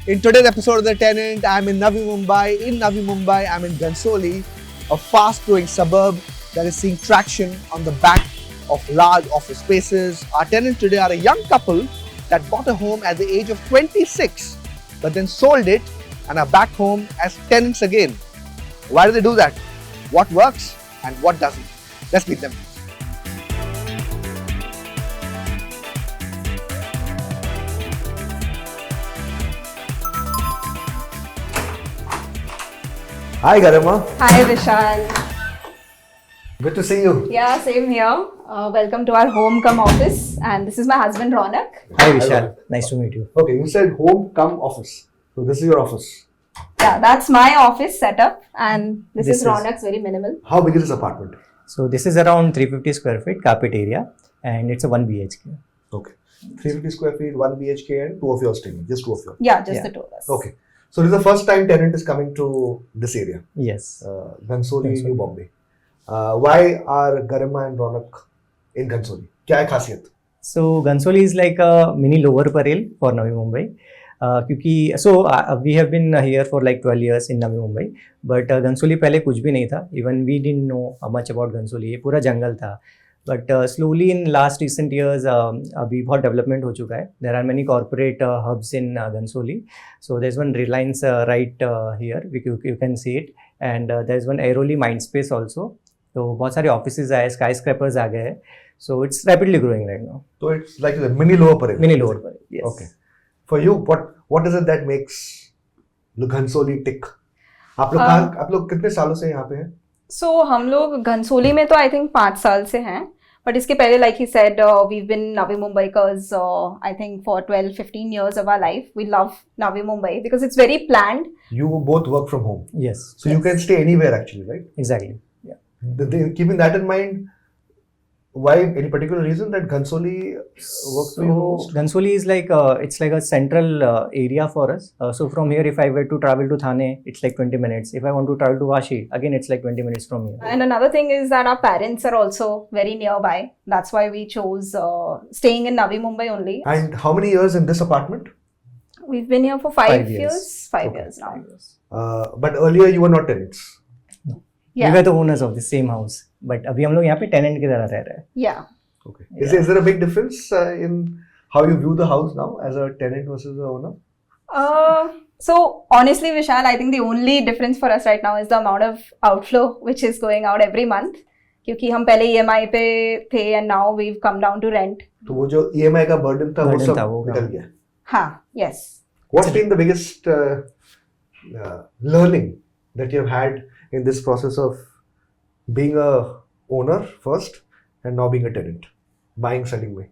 In today's episode of The Tenant, I'm in Navi Mumbai. In Navi Mumbai, I'm in Ghansoli, a fast-growing suburb that is seeing traction on the back of large office spaces. Our tenants today are a young couple that bought a home at the age of 26, but then sold it and are back home as tenants again. Why do they do that? What works and what doesn't? Let's meet them. Hi Garima. Hi Vishal. Good to see you. Yeah, same here. Welcome to our home come office, and this is my husband Ronak. Hi Vishal, nice to meet you. Okay, you said home come office. So this is your office. Yeah, that's my office setup, and this This is is- Ronak's very minimal. How big is this apartment? So this is around 350 square feet carpet area and it's a 1 BHK. Okay. 350 square feet, 1 BHK and two of you are staying. Just two of you. Yeah, just Yeah. the two of us. Okay. So this is the first time tenant is coming to this area, Yes. Ghansoli, Ghansoli. New Bombay. Why are Garima and Ronak in Ghansoli? क्या है खासियत? So Ghansoli is like a mini Lower Parel for Navi Mumbai. क्योंकि we have been here for like 12 years in Navi Mumbai, but Ghansoli पहले कुछ भी नहीं था. Even we didn't know much about Ghansoli. ये पूरा जंगल था. But slowly in last recent years अभी बहुत development हो चुका है. There are many corporate hubs in Ghansoli. So there's one Reliance right here. You can see it. And there's one Airoli Mindspace also. तो बहुत सारे offices आए, skyscrapers आ गए हैं. So it's rapidly growing right now. So it's like the mini lower Parel. Mini Lower Parel. Yes. Okay. For you, what is it that makes Ghansoli tick? आप लोग कितने सालों से यहाँ पे हैं? So हम लोग घनसोली में तो I think 5 साल से हैं. But इसके पहले, like he said, we've been Navi Mumbaikars, I think for 12-15 years of our life. We love Navi Mumbai because it's very planned. You both work from home. Yes. So you can stay anywhere actually, right? Exactly. Yeah. Keeping that in mind, why any particular reason that Ghansoli works for you So most? Ghansoli is like it's like a central area for us. So from here, if I were to travel to Thane, it's like 20 minutes. If I want to travel to Vashi, again it's like 20 minutes from here. And another thing is that our parents are also very nearby. That's why we chose staying in Navi Mumbai only. And how many years in this apartment? We've been here for 5 5 years. years. 5 Okay. years now. But earlier you were not tenants. Yeah. We were the owners of the same house, but अभी हम लोग यहाँ पे tenant की तरह रह रहे हैं. Yeah. Okay. Is there a big difference in how you view the house now as a tenant versus a owner? So honestly, Vishal, I think the only difference for us right now is the amount of outflow which is going out every month. क्योंकि हम पहले EMI पे थे and now we've come down to rent. तो वो जो EMI का burden था वो Burden सब था, वो निकल काम. गया. हाँ, yes. What's been the biggest learning that you've had in this process of being a owner first and now being a tenant, buying, selling way?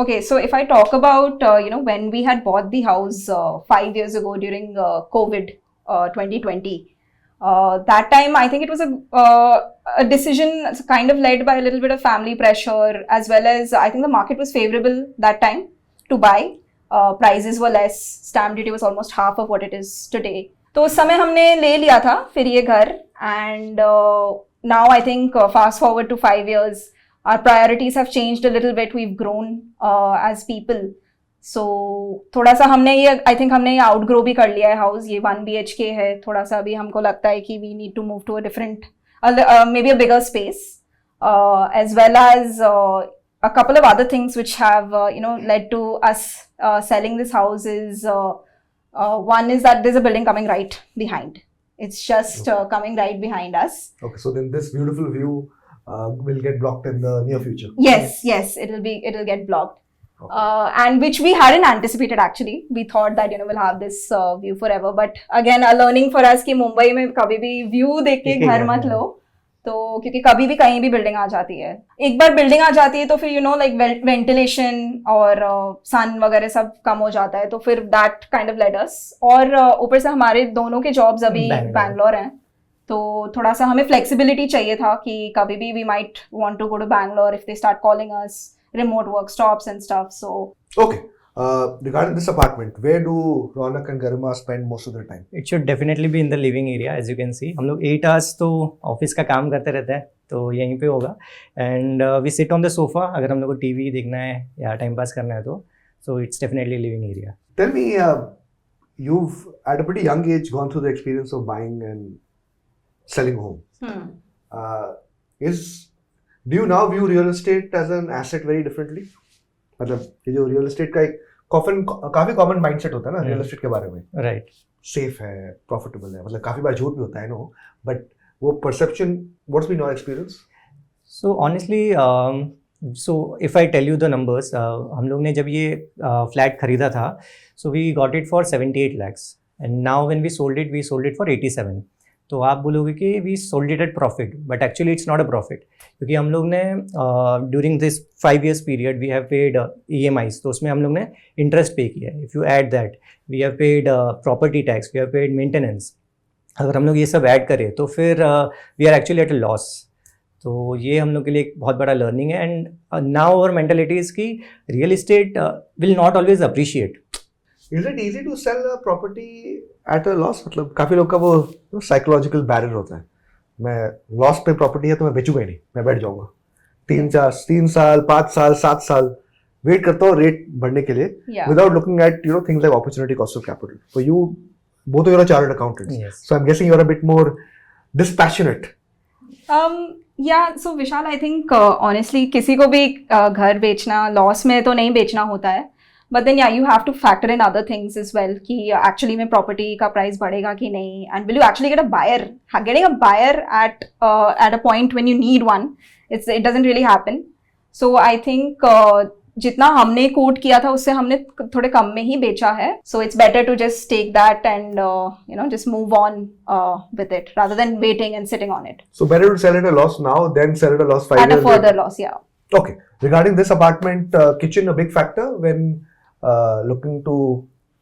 Okay, so if I talk about when we had bought the house 5 years ago during COVID 2020, that time I think it was a decision kind of led by a little bit of family pressure, as well as I think the market was favorable that time to buy. Prices were less, stamp duty was almost half of what it is today. तो उस समय हमने ले लिया था फिर ये घर, and now I think fast forward to 5 years, our priorities have changed a little bit. We've grown as people. So थोड़ा सा हमने ये I think हमने ये outgrow भी कर लिया है house. ये 1 BHK है. थोड़ा सा अभी हमको लगता है कि we need to move to a different, maybe a bigger space, as well as a couple of other things which have led to us selling this house is one is that there's a building coming right behind. It's just coming right behind us. Okay, so then this beautiful view will get blocked in the near future. Yes, it'll get blocked. And which we hadn't anticipated actually. We thought that we'll have this view forever, but again a learning for us कि मुंबई में कभी भी view देख के घर मत लो, तो क्योंकि कभी भी कहीं भी बिल्डिंग आ जाती है. एक बार बिल्डिंग आ जाती है तो फिर like वेंटिलेशन और सन वगैरह सब कम हो जाता है, तो फिर दैट काइंड ऑफ लेड अस. और ऊपर से हमारे दोनों के जॉब्स अभी बैंगलोर हैं, तो थोड़ा सा हमें फ्लेक्सिबिलिटी चाहिए था कि कभी भी we might want to go to Bangalore if they start calling us, remote work stops and stuff. So Okay. Regarding this apartment, where do Ronak and Garima spend most of their time? It should definitely be in the living area, as you can see. हम लोग 8 hours तो office का काम करते रहते हैं, तो यहीं पे होगा. And we sit on the sofa अगर हम लोग को टीवी देखना है या टाइम पास करना है तो. So it's definitely living area. Tell me, you've at a pretty young age gone through the experience of buying and selling a home. Do you now view real estate as an asset very differently? मतलब ये जो real estate का एक काफी common mindset होता है ना real estate के बारे में. Right. Safe है, profitable है, मतलब काफी बार झूठ भी होता है नो, but वो perception, what's been your experience? So honestly, so if I tell you the numbers, हम लोग ने जब ये फ्लैट खरीदा था, so we got it for 78 lakhs, and now when we sold it for 87. तो आप बोलोगे कि we sold it at profit, but actually it's not a profit, क्योंकि हम लोग ने during this 5 years period we have paid EMIs, तो उसमें हम लोग ने interest पे किया है. If you add that, we have paid property tax, we have paid maintenance. अगर हम लोग ये सब ऐड करें तो फिर we are actually at a loss. तो ये हम लोग के लिए एक बहुत बड़ा लर्निंग है. And now our mentality is कि real estate will not always appreciate. Is it easy to sell a property at a loss? मतलब काफी लोग का वो साइकोलॉजिकल बैरियर होता है, मैं लॉस पे प्रॉपर्टी है तो मैं बेचूंगा ही नहीं, मैं बैठ जाऊंगा 3 साल 5 साल 7 साल वेट करता हूँ रेट बढ़ने के लिए, without looking at things like opportunity cost of capital. For you both of you are chartered accountants, Yes. so I'm guessing you're a bit more dispassionate. Yeah, so Vishal, I think honestly किसी को भी घर बेचना loss में तो नहीं बेचना होता है, but then yeah, you have to factor in other things as well कि actually में property का price बढ़ेगा कि नहीं, and will you actually get a buyer? Getting a buyer at a point when you need one, it doesn't really happen. So I think जितना हमने coat किया था उससे हमने थोड़े कम में ही बेचा है. So it's better to just take that and just move on with it rather than waiting and sitting on it. So better to sell at a loss now than sell at a loss 5 years At a further later. loss, yeah. Okay. Regarding this apartment, kitchen a big factor when looking to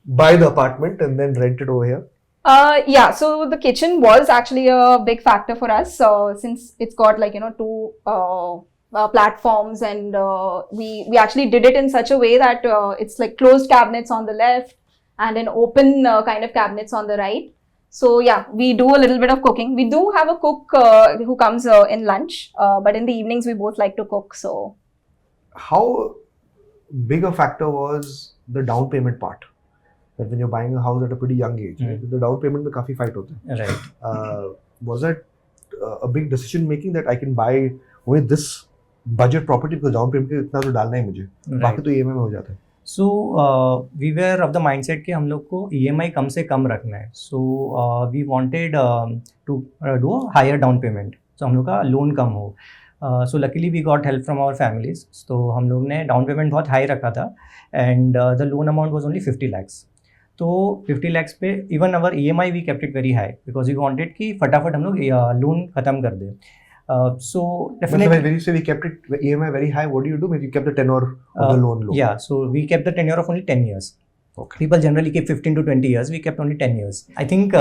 buy the apartment and then rent it over here? Yeah, so the kitchen was actually a big factor for us since it's got like 2 platforms, and we actually did it in such a way that it's like closed cabinets on the left and an open kind of cabinets on the right. So yeah, we do a little bit of cooking. We do have a cook who comes in lunch, but in the evenings we both like to cook. So how big a factor was the down payment part? That when you're buying a house at a pretty young age, right? The down payment में काफी fight होता है. Right. Was that a big decision making that I can buy with this budget property because down payment इतना तो डालना है मुझे, बाकी तो EMI में हो जाता है. So we were of the mindset कि हम लोग को EMI कम से कम रखना है. So we wanted to do higher down payment, so हम लोग का लोन कम हो. So luckily we got help from our families. तो हम लोग ने डाउन पेमेंट बहुत हाई रखा था and the loan amount was only 50 lakhs. तो 50 lakhs पे even our EMI we kept it very high because we wanted कि फटाफट हम लोग लोन ख़त्म कर दें. So definitely when you say we kept it EMI very high, what do you do? Maybe you kept the tenor of the loan low. Yeah, so we kept the tenure of only 10 years. Okay. People generally keep 15 to 20 years. We kept only 10 years. I think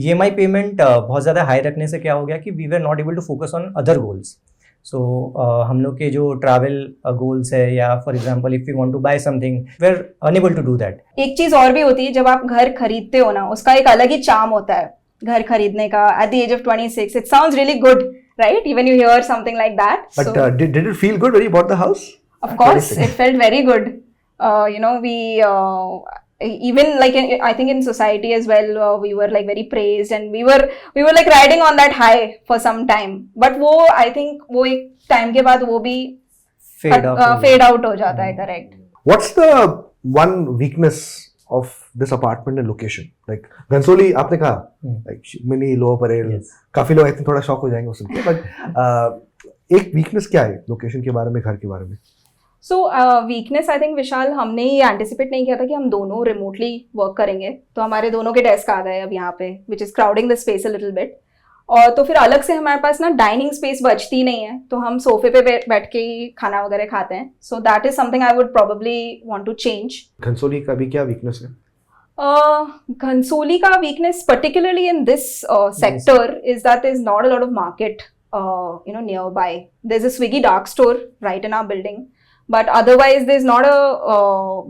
EMI payment बहुत ज़्यादा high रखने से क्या हो गया कि we were not able to focus on other goals. So हम लोग के जो travel goals है या for example if we want to buy something, we're unable to do that. एक चीज और भी होती है, जब आप घर खरीदते हो ना उसका एक अलग ही चार्म होता है घर खरीदने का. At the age of 26, it sounds really good, right? Even you hear something like that. But did it feel good when you bought the house? Of course, it felt very good. We even like I think in society as well, we were like very praised, and we were like riding on that high for some time. But वो I think वो एक time के बाद वो भी fade out हो जाता है. Correct. What's the one weakness of this apartment and location? Like Ghansoli आपने कहा like mini lower parel, काफी लोग I think थोड़ा शॉक हो जाएंगे उस सुनके, but एक weakness क्या है लोकेशन के बारे में, घर के बारे में? So weakness I think विशाल हमने ये anticipate नहीं किया था कि हम दोनों remotely work करेंगे, तो हमारे दोनों के डेस्क आ गए अब यहाँ पे, which is crowding the space a little bit. और तो फिर अलग से हमारे पास ना डाइनिंग स्पेस बचती नहीं है, तो हम सोफे पे बैठ के ही खाना वगैरह खाते हैं. So that is something I would probably want to change. Ghansoli का भी क्या वीकनेस है? घनसोली का weakness particularly in this sector is that there's not a lot of market nearby. There's a Swiggy dark store right in our building, but otherwise there's not a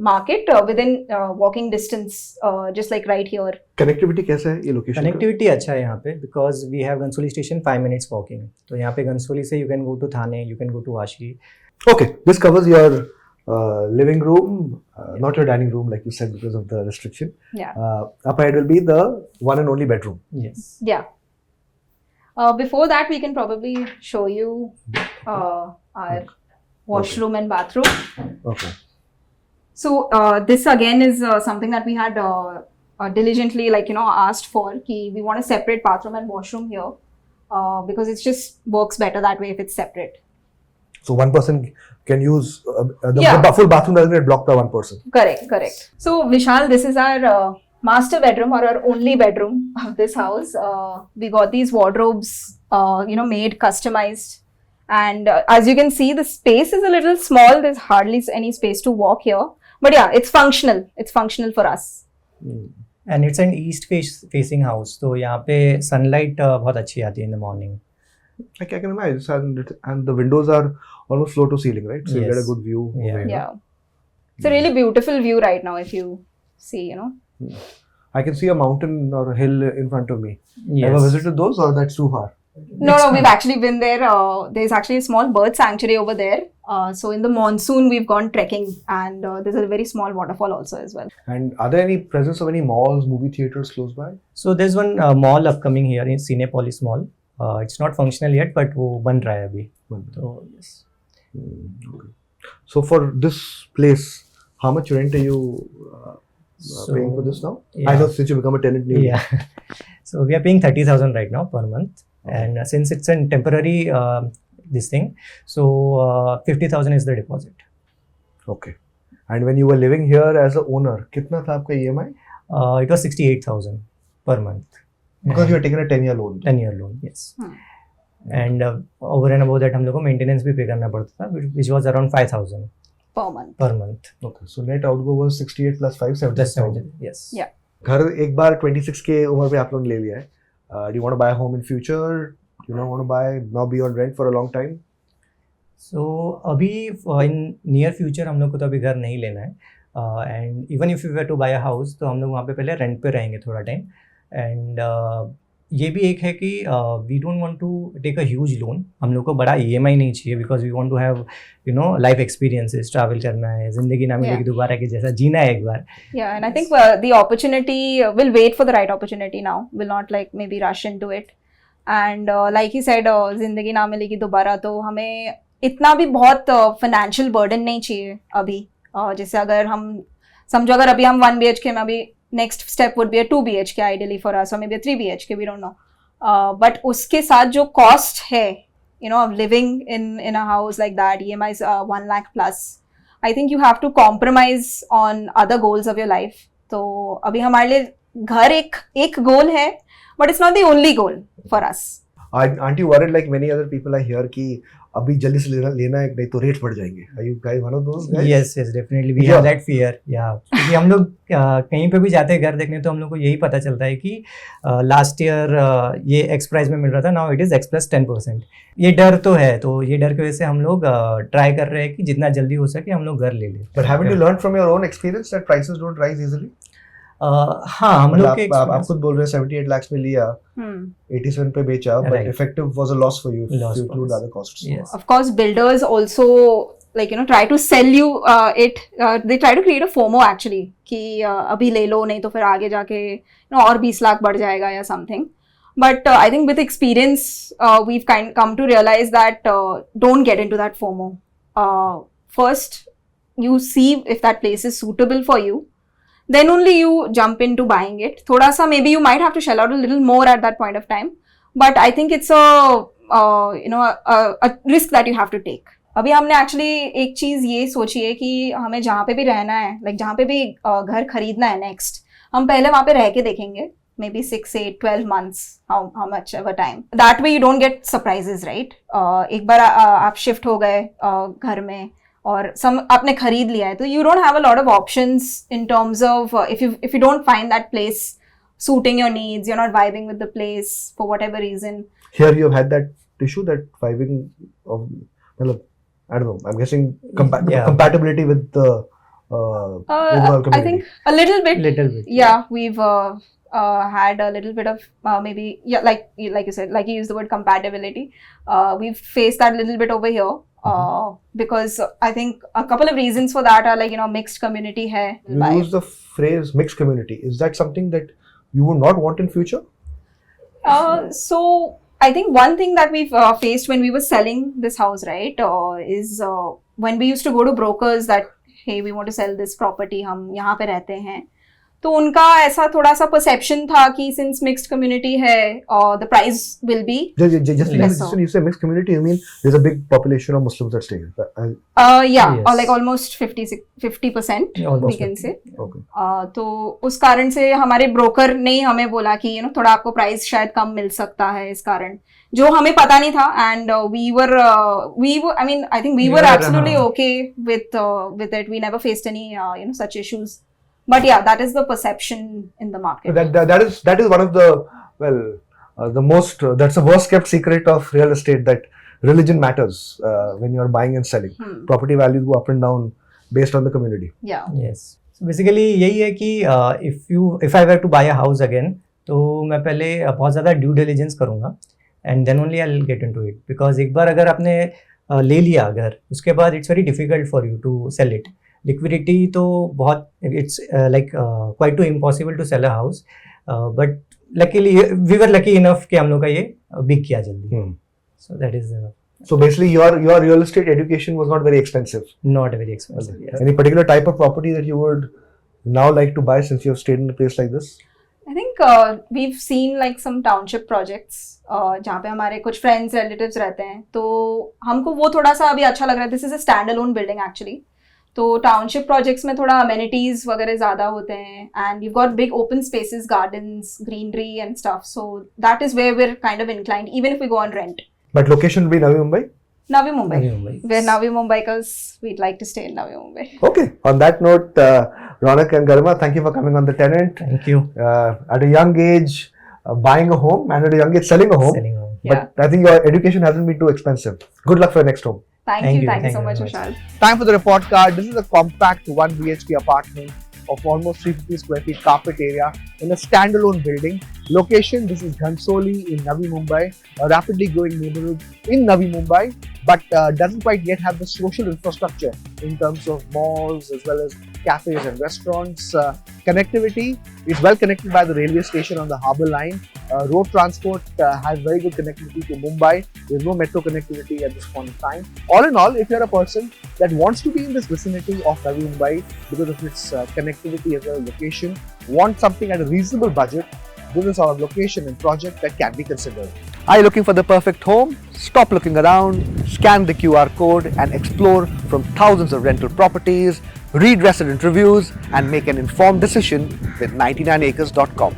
market within walking distance, just like right here. Connectivity कैसा है ये location? Connectivity अच्छा है यहाँ पे because we have Ghansoli station 5 minutes walking. तो यहाँ पे Ghansoli से you can go to Thane, you can go to Vashi. Okay, this covers your living room, not your dining room like you said because of the restriction. Yeah. Up ahead will be the one and only bedroom. Yes. Yeah. Before that, we can probably show you our washroom and bathroom. Okay. So this again is something that we had diligently, asked for. Ki we want a separate bathroom and washroom here because it just works better that way if it's separate. So one person can use Yeah. the full bathroom doesn't get blocked by one person. Correct. So Vishal, this is our master bedroom or our only bedroom of this house. We got these wardrobes, made customized. And as you can see, the space is a little small. There's hardly any space to walk here. But yeah, it's functional. It's functional for us. And it's an east facing house, तो यहाँ पे sunlight बहुत अच्छी आती है in the morning. I can imagine, and the windows are almost floor to ceiling, right? So you get a Yes. good view. Yeah. over here. Yeah. It's a really beautiful view right now if you see, I can see a mountain or a hill in front of me. Yes. Ever visited those, or that's too far? No, we've actually been there. There's actually a small bird sanctuary over there. So in the monsoon, we've gone trekking, and there's a very small waterfall also as well. And are there any presence of any malls, movie theaters close by? So there's one mall upcoming here in Cinepolis Mall. It's not functional yet, but वो बन रहा है अभी. So yes. Okay. So for this place, how much rent are you So, paying for this now? yeah. I know since you become a tenant new. Yeah. So we are paying 30,000 right now per month, and since it's a temporary this thing, so 50,000 is the deposit. Okay. And when you were living here as a owner, कितना था आपका EMI? It was 68,000 per month. Because you had taken a 10-year loan. 10-year loan, yes. Hmm. And over and above that हम लोग को maintenance भी pay करना पड़ता था, which was around 5,000 Per month. per month. Okay. So net outgo was 68 plus 5, Plus 70,000. 70, yes. Yeah. घर एक बार 26 के उम्र पे आप लोग ने ले लिया है. Do you want to buy a home in future? Do you not want to buy, now be on rent for a long time? So अभी in near future हम लोग को तो अभी घर नहीं लेना है, and even if we were to buy a house तो हम लोग वहाँ पे पहले रेंट पे रहेंगे थोड़ा टाइम, and ये भी एक है कि we don't want to take a huge loan. हम लोग को बड़ा EMI नहीं चाहिए because we want to have life experiences, travel करना है, जिंदगी ना मिलेगी दोबारा के जैसा जीना है एक बार. Yeah, and I think the opportunity, we'll wait for the right opportunity now. We'll not maybe rush into it. And like he said, जिंदगी ना मिलेगी दोबारा, तो हमें इतना भी बहुत financial burden नहीं चाहिए अभी. जैसे अगर हम समझो अगर अभी हम 1 BHK में अभी next step would be a 2 BHK ideally for us, or maybe a 3 BHK, we don't know. But उसके साथ जो cost है, of living in a house like that, EMI is 1 lakh plus. I think you have to compromise on other goals of your life. तो अभी हमारे लिए घर एक goal है, but it's not the only goal for us. Aren't you worried like many other people are here कि अभी जल्दी से लेना है नहीं तो रेट बढ़ जाएंगे? Are you guys one of those guys? Yes, definitely we Yeah. have that fear. Yeah. क्योंकि हम लोग कहीं पे भी जाते हैं घर देखने तो हम लोग को यही पता चलता है कि लास्ट ईयर ये X प्राइस में मिल रहा था, now it is X plus 10%. ये डर तो है, तो ये डर की वजह से हम लोग ट्राई कर रहे हैं कि जितना जल्दी हो सके हम लोग घर ले लें. But haven't you learned from your own experience that prices don't rise easily? हाँ, हम लोग के आप खुद बोल रहे हैं 78 lakhs में लिया, 87 पे बेचा, but Right. effective was a loss for you if Loss you for include us. other costs. Yes. Of course, builders also try to sell you it. They try to create a FOMO actually कि अभी ले लो नहीं तो फिर आगे जाके और 20 लाख बढ़ जाएगा या something. But I think with experience, we've come to realize that don't get into that FOMO. First, you see if that place is suitable for you. Then only you jump into buying it. Thoda sa maybe you might have to shell out a little more at that point of time, but I think it's a risk that you have to take. अभी हमने actually एक चीज ये सोची है कि हमें जहाँ पे भी रहना है, लाइक जहाँ पे भी घर खरीदना है नेक्स्ट, हम पहले वहाँ पे रह के देखेंगे, maybe 6, 8, 12 months, how much ever time. That way you don't get surprises, right? एक बार आप शिफ्ट हो गए घर में और आपने खरीद लिया है तो you don't have a lot of options in terms of if you don't find that place suiting your needs, you're not vibing with the place for whatever reason. Here you have had that issue, that vibing of, I don't know, I'm guessing Yeah. compatibility with the overall community. I think a little bit. Little bit. Yeah, we've had a little bit of maybe like you said, like you used the word compatibility. We've faced that a little bit over here. Because I think a couple of reasons for that are like, mixed community hai. You use the phrase mixed community. Is that something that you would not want in future? So I think one thing that we've faced when we were selling this house, right, is when we used to go to brokers that, hey, we want to sell this property, हम यहाँ पे रहते हैं, तो उनका ऐसा थोड़ा सा perception था कि since mixed community है, the price will be Just lesser. you say mixed community, you mean there's a big population of Muslims that stay here? Yeah, Yes. or like almost 50%, Almost we can say. Okay. तो उस कारण से हमारे broker ने ही हमें बोला कि थोड़ा आपको प्राइस शायद कम मिल सकता है इस कारण, जो हमें पता नहीं था. And we were I mean I think we were absolutely okay with it. We never faced any such issues. But yeah, that is the perception in the market. That is one of the the most that's the worst kept secret of real estate, that religion matters when you are buying and selling. Property values go up and down based on the community. Yeah. Yes. So basically यही है कि if I were to buy a house again, तो मैं पहले बहुत ज़्यादा due diligence करूँगा and then only I'll get into it, because एक बार अगर आपने ले लिया अगर, उसके बाद it's very difficult for you to sell it. Liquidity तो बहुत it's like quite too impossible to sell a house, but luckily we were lucky enough कि हम लोग का ये बिक किया जल्दी. So that is So basically your real estate education was not very expensive. not very expensive. Yes. Any particular type of property that you would now like to buy since you have stayed in a place like this? I think we've seen like some township projects जहाँ पे हमारे कुछ friends relatives रहते हैं, तो हमको वो थोड़ा सा अभी अच्छा लग रहा है. This is a standalone building actually. तो टाउनशिप प्रोजेक्ट्स में थोड़ा अमेनिटीज वगैरह ज़्यादा होते हैं, and you got big open spaces, gardens, greenery and stuff. So that is where we're kind of inclined, even if we go on rent. But location will be Navi Mumbai? Navi Mumbai. Navi Mumbai. We're Navi Mumbai because we'd like to stay in Navi Mumbai. Okay. On that note, Ronak and Garima, thank you for coming on The Tenant. Thank you. At a young age, buying a home, and at a young age, selling a home. Selling home. But I think your education hasn't been too expensive. Good luck for your next home. Thank you so very much, much. Vishal. Time for the report card. This is a compact 1 BHK apartment of almost 350 square feet carpet area in a standalone building. Location, this is Ghansoli in Navi Mumbai, a rapidly growing neighborhood in Navi Mumbai, but doesn't quite yet have the social infrastructure in terms of malls as well as cafes and restaurants. Connectivity, it's well connected by the railway station on the harbour line. Road transport has very good connectivity to Mumbai. There's no metro connectivity at this point in time. All in all, if you're a person that wants to be in this vicinity of Navi Mumbai because of its connectivity as well as location, want something at a reasonable budget, this is our location and project that can be considered. Are you looking for the perfect home? Stop looking around, scan the QR code and explore from thousands of rental properties, read resident reviews and make an informed decision with 99acres.com.